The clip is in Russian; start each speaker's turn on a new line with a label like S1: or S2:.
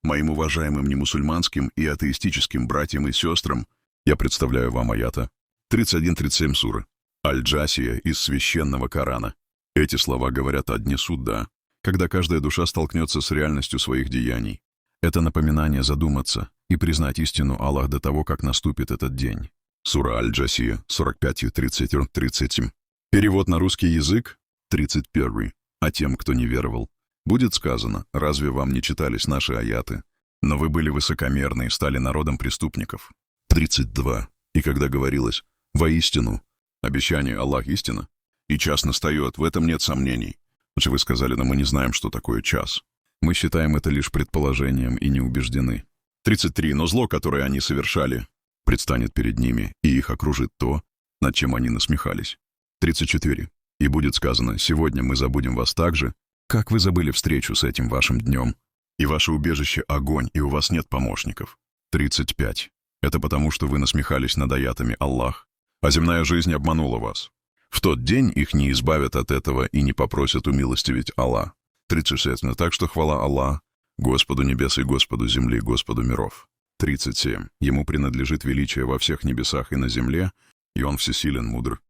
S1: Моим уважаемым немусульманским и атеистическим братьям и сестрам я представляю вам аята 31-37 суры Аль-Джасия из священного Корана. Эти слова говорят о дне суда, когда каждая душа столкнется с реальностью своих деяний. Это напоминание задуматься и признать истину Аллах до того, как наступит этот день. Сура Аль-Джасия 45-30-37. Перевод на русский язык 31. А тем, кто не веровал, будет сказано: разве вам не читались наши аяты? Но вы были высокомерны и стали народом преступников. 32. И когда говорилось: воистину, обещание Аллах истина, и час настает, в этом нет сомнений. Значит, вы сказали: но мы не знаем, что такое час. Мы считаем это лишь предположением и не убеждены. 33. Но зло, которое они совершали, предстанет перед ними, и их окружит то, над чем они насмехались. 34. И будет сказано: сегодня мы забудем вас так же, как вы забыли встречу с этим вашим днем. И ваше убежище — огонь, и у вас нет помощников. 35. Это потому, что вы насмехались над аятами Аллах, а земная жизнь обманула вас. В тот день их не избавят от этого и не попросят умилостивить Аллах. 36. Так что хвала Аллах, Господу небес и Господу земли, Господу миров. 37. Ему принадлежит величие во всех небесах и на земле, и Он всесилен, мудр.